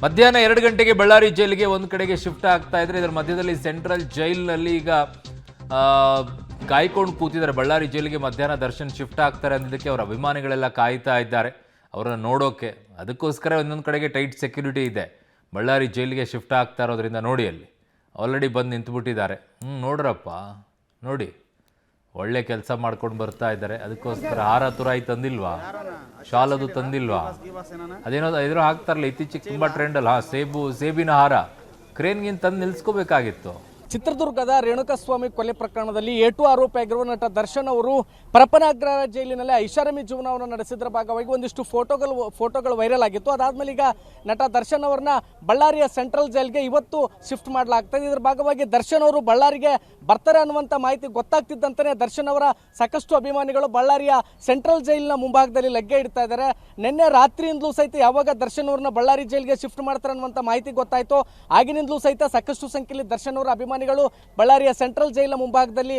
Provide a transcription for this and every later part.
ಮಧ್ಯಾಹ್ನ 2 ಗಂಟೆಗೆ ಬಳ್ಳಾರಿ ಜೈಲಿಗೆ ಒಂದು ಕಡೆಗೆ ಶಿಫ್ಟ್ ಆಗ್ತಾ ಇದ್ರೆ ಇದರ ಮಧ್ಯದಲ್ಲಿ ಸೆಂಟ್ರಲ್ ಜೈಲಿನಲ್ಲಿ ಈಗ ಕಾಯ್ಕೊಂಡು ಕೂತಿದ್ದಾರೆ. ಬಳ್ಳಾರಿ ಜೈಲಿಗೆ ಮಧ್ಯಾಹ್ನ ದರ್ಶನ್ ಶಿಫ್ಟ್ ಆಗ್ತಾರೆ ಅಂದಿದ್ದಕ್ಕೆ ಅವರ ಅಭಿಮಾನಿಗಳೆಲ್ಲ ಕಾಯ್ತಾ ಇದ್ದಾರೆ ಅವರನ್ನು ನೋಡೋಕೆ. ಅದಕ್ಕೋಸ್ಕರ ಒಂದೊಂದು ಕಡೆಗೆ ಟೈಟ್ ಸೆಕ್ಯೂರಿಟಿ ಇದೆ. ಬಳ್ಳಾರಿ ಜೈಲಿಗೆ ಶಿಫ್ಟ್ ಆಗ್ತಾ ಇರೋದ್ರಿಂದ ನೋಡಿ ಅಲ್ಲಿ ಆಲ್ರೆಡಿ ಬಂದು ನಿಂತುಬಿಟ್ಟಿದ್ದಾರೆ. ನೋಡ್ರಪ್ಪ ನೋಡಿ, ಒಳ್ಳೆ ಕೆಲಸ ಮಾಡ್ಕೊಂಡು ಬರ್ತಾ ಇದ್ದಾರೆ. ಅದಕ್ಕೋಸ್ಕರ ಹಾರ ತುರಾಯಿ ತಂದಿಲ್ವಾ, ಶಾಲ್ ಅದು ತಂದಿಲ್ವಾ, ಅದೇನೋ ಎದುರು ಹಾಕ್ತಾರಲ್ಲ ಇತ್ತೀಚೆಗೆ ತುಂಬ ಟ್ರೆಂಡಲ್ಲ, ಸೇಬಿನ ಹಾರ ಕ್ರೇನ್ಗಿಂತ ತಂದು ನಿಲ್ಸ್ಕೋಬೇಕಾಗಿತ್ತು. ಚಿತ್ರದುರ್ಗದ ರೇಣುಕಾಸ್ವಾಮಿ ಕೊಲೆ ಪ್ರಕರಣದಲ್ಲಿ ಏಟು ಆರೋಪಿಯಾಗಿರುವ ನಟ ದರ್ಶನ್ ಅವರು ಪರಪ್ಪನಗ್ರಹಾರ ಜೈಲಿನಲ್ಲಿ ಐಷಾರಾಮಿ ಜೀವನವನ್ನು ನಡೆಸಿದ್ರ ಭಾಗವಾಗಿ ಒಂದಿಷ್ಟು ಫೋಟೋಗಳು ವೈರಲ್ ಆಗಿತ್ತು. ಅದಾದ್ಮೇಲೆ ಈಗ ನಟ ದರ್ಶನ್ ಅವರನ್ನ ಬಳ್ಳಾರಿಯ ಸೆಂಟ್ರಲ್ ಜೈಲ್ಗೆ ಇವತ್ತು ಶಿಫ್ಟ್ ಮಾಡಲಾಗ್ತದೆ. ಇದರ ಭಾಗವಾಗಿ ದರ್ಶನ್ ಅವರು ಬಳ್ಳಾರಿಗೆ ಬರ್ತಾರೆ ಅನ್ನುವಂಥ ಮಾಹಿತಿ ಗೊತ್ತಾಗ್ತಿದ್ದಂತೆ ದರ್ಶನ್ ಅವರ ಸಾಕಷ್ಟು ಅಭಿಮಾನಿಗಳು ಬಳ್ಳಾರಿಯ ಸೆಂಟ್ರಲ್ ಜೈಲಿನ ಮುಂಭಾಗದಲ್ಲಿ ಲಗ್ಗೆ ಇಡ್ತಾ ಇದ್ದಾರೆ. ನಿನ್ನೆ ರಾತ್ರಿಯಿಂದಲೂ ಸಹಿತ ಯಾವಾಗ ದರ್ಶನ್ ಅವ್ರನ್ನ ಬಳ್ಳಾರಿ ಜೈಲ್ಗೆ ಶಿಫ್ಟ್ ಮಾಡ್ತಾರೆ ಅನ್ನುವಂಥ ಮಾಹಿತಿ ಗೊತ್ತಾಯ್ತು, ಆಗಿನಿಂದಲೂ ಸಹಿತ ಸಾಕಷ್ಟು ಸಂಖ್ಯೆಯಲ್ಲಿ ದರ್ಶನ್ ಅವರ ಅಭಿಮಾನಿಗಳು ಬಳ್ಳಾರಿಯ ಸೆಂಟ್ರಲ್ ಜೈಲಿನ ಮುಂಭಾಗದಲ್ಲಿ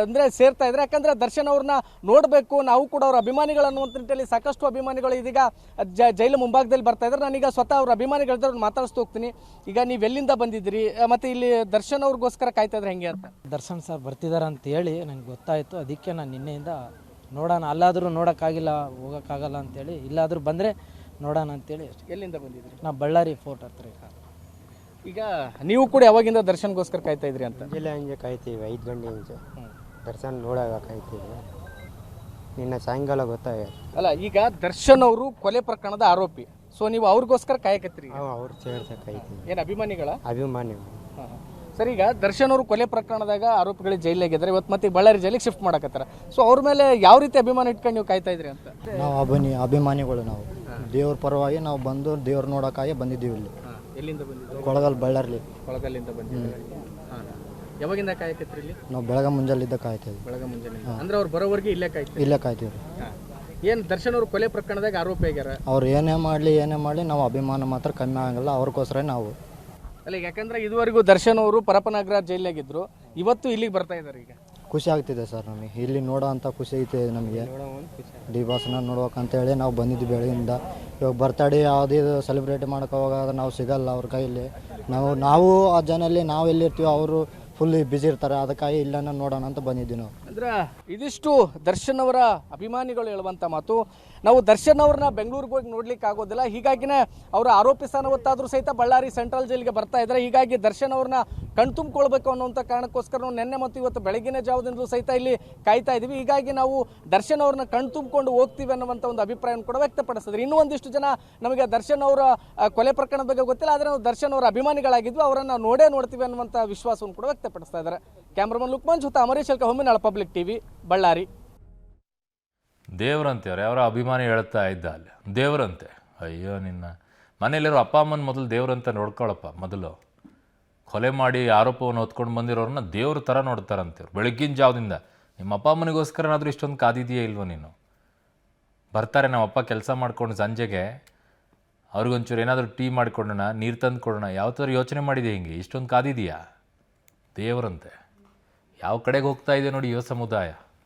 ಅಂದ್ರೆ ಸೇರ್ತಾ ಇದ್ದಾರೆ. ಯಾಕಂದ್ರೆ ದರ್ಶನ್ ಅವ್ರನ್ನ ನೋಡಬೇಕು, ನಾವು ಕೂಡ ಅವರ ಅಭಿಮಾನಿಗಳು ಅನ್ನುವಂಥ ನಿಟ್ಟಿನಲ್ಲಿ ಸಾಕಷ್ಟು ಅಭಿಮಾನಿಗಳು ಇದೀಗ ಜೈಲು ಮುಂಭಾಗದಲ್ಲಿ ಬರ್ತಾ ಇದ್ದಾರೆ. ನಾನೀಗ ಸ್ವತಃ ಅವ್ರ ಅಭಿಮಾನಿಗಳಿದ್ರೆ ಮಾತಾಡಿಸ್ತಾ ಹೋಗ್ತೀನಿ. ಈಗ ನೀವು ಎಲ್ಲಿಂದ ಬಂದಿದ್ದೀರಿ ಮತ್ತೆ ಇಲ್ಲಿ ದರ್ಶನ್ ಅವ್ರಿಗೋಸ್ಕರ ಕಾಯ್ತಾ ಇದ್ರೆ ಹೆಂಗೆ ಅಂತ? ದರ್ಶನ್ ಸರ್ ಬರ್ತಿದ್ದಾರೆ ಅಂತ ಹೇಳಿ ನಂಗೆ ಗೊತ್ತಾಯಿತು. ಅದಕ್ಕೆ ನಾನು ನಿನ್ನೆಯಿಂದ ನೋಡೋಣ, ಅಲ್ಲಾದರೂ ನೋಡೋಕ್ಕಾಗಿಲ್ಲ ಹೋಗೋಕ್ಕಾಗಲ್ಲ ಅಂತೇಳಿ, ಇಲ್ಲಾದರೂ ಬಂದರೆ ನೋಡೋಣ ಅಂತೇಳಿ. ಎಲ್ಲಿಂದ ಬಂದಿದ್ರಿ? ನಾವು ಬಳ್ಳಾರಿ ಫೋರ್ಟ್ ಹತ್ರ. ಈಗ ನೀವು ಕೂಡ ಯಾವಾಗಿಂದ ದರ್ಶನ್ಗೋಸ್ಕರ ಕಾಯ್ತಾ ಇದ್ರಿ ಅಂತ? ಹಂಗೆ ಕಾಯ್ತೀವಿ, 5 ಗಂಟೆ ಮುಂಚೆ ದರ್ಶನ್ ನೋಡಾಗ ಕಾಯ್ತೀವಿ. ನಿನ್ನೆ ಸಾಯಂಕಾಲ ಗೊತ್ತಾಗುತ್ತೆ. ಅಲ್ಲ, ಈಗ ದರ್ಶನ್ ಅವರು ಕೊಲೆ ಪ್ರಕರಣದ ಆರೋಪಿ, ಸೊ ನೀವು ಅವ್ರಿಗೋಸ್ಕರ ಕಾಯಕತ್ರಿ? ಅವ್ರು ಸೇರ್ಸ ಕಾಯ್ತೀವಿ. ಏನು ಅಭಿಮಾನಿಗಳ ಅಭಿಮಾನಿ? ಸರ್, ಈಗ ದರ್ಶನ್ ಅವರು ಕೊಲೆ ಪ್ರಕರಣದಾಗ ಆರೋಪಿಗಳಿಗೆ ಜೈಲಾಗಿದ್ದಾರೆ, ಇವತ್ತು ಮತ್ತೆ ಬಳ್ಳಾರಿ ಜೈಲಿಗೆ ಶಿಫ್ಟ್ ಮಾಡಕತ್ತಾರ. ಸೊ ಅವ್ರ ಮೇಲೆ ಯಾವ ರೀತಿ ಅಭಿಮಾನ ಇಟ್ಕೊಂಡು ನೀವು ಕಾಯ್ತಾ ಇದ್ರಿ ಅಂತ? ನಾವು ಅಭಿಮಾನಿಗಳು, ನಾವು ದೇವ್ರ ಪರವಾಗಿ ನಾವು ಬಂದು ದೇವ್ರು ನೋಡೋಕ್ಕಾಗಿ ಬಂದಿದ್ದೀವಿ. ಇಲ್ಲಿ ಎಲ್ಲಿಂದ ಬಂದಿದ್ದು? ಕೊಳಗಲ್ ಬಳ್ಳಾರ್ಲಿ. ಕೊಳಗಲ್ಲಿಂದ ಬಂದಿದ್ದೀವಿ. ಯಾವಾಗಿಂದ ಕಾಯಕತ್ರಿ ಇಲ್ಲಿ? ನಾವು ಬೆಳಗ್ಗೆ ಮುಂಜಾಲಿದ್ದ ಕಾಯ್ತೀವಿ. ಬೆಳಗ್ಗೆ ಮುಂಜಾನೆ ಅಂದ್ರೆ ಅವ್ರು ಬರೋವರೆಗೆ ಇಲ್ಲೇ ಕಾಯ್ತೀವಿ? ಇಲ್ಲೇ ಕಾಯ್ತೀವಿ. ಏನು ದರ್ಶನ್ ಅವರು ಕೊಲೆ ಪ್ರಕರಣದಾಗ ಆರೋಪಿ ಆಗ್ಯಾರ, ಅವ್ರು ಏನೇ ಮಾಡಲಿ ನಾವು ಅಭಿಮಾನ ಮಾತ್ರ ಕಮ್ಮಿ ಆಗಲ್ಲ, ಅವ್ರಿಗೋಸ್ಕರ ನಾವು. ಅಲ್ಲ, ಯಾಕಂದ್ರೆ ಇದುವರೆಗೂ ದರ್ಶನ್ ಅವರು ಪರಪ್ಪನಗ್ರಹಾರ ಜೈಲಾಗಿದ್ರು, ಇವತ್ತು ಇಲ್ಲಿಗೆ ಬರ್ತಾ ಇದ್ದಾರೆ. ಈಗ ಖುಷಿ ಆಗ್ತಿದೆ ಸರ್, ನಮಗೆ ಇಲ್ಲಿ ನೋಡೋ ಅಂಥ ಖುಷಿ ಐತೆ ನಮಗೆ. ಡಿ ಬಾಸ್ನ ನೋಡ್ಬೇಕಂತೇಳಿ ನಾವು ಬಂದಿದ್ವಿ ಬೆಳಗಿಂದ. ಇವಾಗ ಬರ್ತಡೇ ಯಾವುದೇ ಸೆಲೆಬ್ರೇಟ್ ಮಾಡೋಕೆ ಹೋಗಾದ್ರೆ ನಾವು ಸಿಗಲ್ಲ ಅವ್ರ ಕೈಯಲ್ಲಿ. ನಾವು ಆ ಜನಲ್ಲಿ ನಾವು ಎಲ್ಲಿರ್ತೀವೋ ಅವರು ಫುಲ್ ಬ್ಯುಸಿ ಇರ್ತಾರೆ, ಅದಕ್ಕಾಗಿ ಇಲ್ಲ ನೋಡೋಣ ಅಂತ ಬಂದಿದ್ವಿ ನಾವು. ಅಂದ್ರೆ ಇದಿಷ್ಟು ದರ್ಶನ್ ಅವರ ಅಭಿಮಾನಿಗಳು ಹೇಳುವಂಥ ಮಾತು. ನಾವು ದರ್ಶನ್ ಅವ್ರನ್ನ ಬೆಂಗಳೂರಿಗೆ ಹೋಗಿ ನೋಡ್ಲಿಕ್ಕೆ ಆಗೋದಿಲ್ಲ, ಹೀಗಾಗಿನೇ ಅವರ ಆರೋಪಿ ಸ್ಥಾನ ಹೊತ್ತಾದ್ರೂ ಸಹಿತ ಬಳ್ಳಾರಿ ಸೆಂಟ್ರಲ್ ಜೈಲಿಗೆ ಬರ್ತಾ ಇದ್ದಾರೆ. ಹೀಗಾಗಿ ದರ್ಶನ್ ಅವ್ರನ್ನ ಕಣ್ತುಂಬಿಕೊಳ್ಬೇಕು ಅನ್ನೋಂಥ ಕಾರಣಕ್ಕೋಸ್ಕರ ನಾವು ನಿನ್ನೆ ಮತ್ತು ಇವತ್ತು ಬೆಳಗಿನ ಜಾವದಿಂದಲೂ ಸಹಿತ ಇಲ್ಲಿ ಕಾಯ್ತಾ ಇದ್ದೀವಿ. ಹೀಗಾಗಿ ನಾವು ದರ್ಶನ್ ಅವ್ರನ್ನ ಕಣ್ತುಂಬಿಕೊಂಡು ಹೋಗ್ತೀವಿ ಅನ್ನುವಂಥ ಒಂದು ಅಭಿಪ್ರಾಯವನ್ನು ಕೂಡ ವ್ಯಕ್ತಪಡಿಸಿದ್ರು. ಇನ್ನೂ ಒಂದಿಷ್ಟು ಜನ ನಮಗೆ ದರ್ಶನ್ ಅವರ ಕೊಲೆ ಪ್ರಕರಣದ ಬಗ್ಗೆ ಗೊತ್ತಿಲ್ಲ, ಆದರೆ ನಾವು ದರ್ಶನ್ ಅವರ ಅಭಿಮಾನಿಗಳಾಗಿದ್ವಿ, ಅವರನ್ನು ನೋಡ್ತೀವಿ ಅನ್ನುವಂಥ ವಿಶ್ವಾಸವನ್ನು ಕೂಡ ವ್ಯಕ್ತಪಡಿಸ್ತಾ ಇದ್ದಾರೆ. ಕ್ಯಾಮ್ರಾಮನ್ ಲುಕ್ಮಾನ್ ಜೊತೆ ಅಮರೀಶ್ ಅಲ್ಕ, ಹೊಮ್ಮಿನಾಳ ಪಬ್ಲಿಕ್ ಟಿವಿ, ಬಳ್ಳಾರಿ. ದೇವರಂತೆ ಅವ್ರು ಅವರ ಅಭಿಮಾನಿ ಹೇಳ್ತಾ ಇದ್ದ ಅಲ್ಲಿ ದೇವರಂತೆ. ಅಯ್ಯೋ, ನಿನ್ನ ಮನೇಲಿರೋ ಅಪ್ಪ ಅಮ್ಮನ ಮೊದಲು ದೇವ್ರಂತ ನೋಡ್ಕೊಳಪ್ಪ. ಮೊದಲು ಕೊಲೆ ಮಾಡಿ ಆರೋಪವನ್ನು ಹೊತ್ಕೊಂಡು ಬಂದಿರೋರನ್ನ ದೇವ್ರ ಥರ ನೋಡ್ತಾರಂತೆ ಬೆಳಗ್ಗಿನ ಜಾವದಿಂದ. ನಿಮ್ಮ ಅಪ್ಪ ಅಮ್ಮನಿಗೋಸ್ಕರನಾದರೂ ಇಷ್ಟೊಂದು ಕಾದಿದೆಯೇ ಇಲ್ವೋ ನೀನು? ಬರ್ತಾರೆ ನಮ್ಮ ಅಪ್ಪ ಕೆಲಸ ಮಾಡ್ಕೊಂಡು ಸಂಜೆಗೆ, ಅವ್ರಿಗೊಂಚೂರು ಏನಾದರೂ ಟೀ ಮಾಡಿಕೊಡೋಣ, ನೀರು ತಂದು ಕೊಡೋಣ, ಯಾವ ಥರ ಯೋಚನೆ ಮಾಡಿದೆ ಹಿಂಗೆ? ಇಷ್ಟೊಂದು ಕಾದಿದೆಯಾ? ದೇವರಂತೆ ಯಾವ ಕಡೆಗೆ ಹೋಗ್ತಾ ಇದೆ ನೋಡಿ ಯುವ ಸಮುದಾಯ.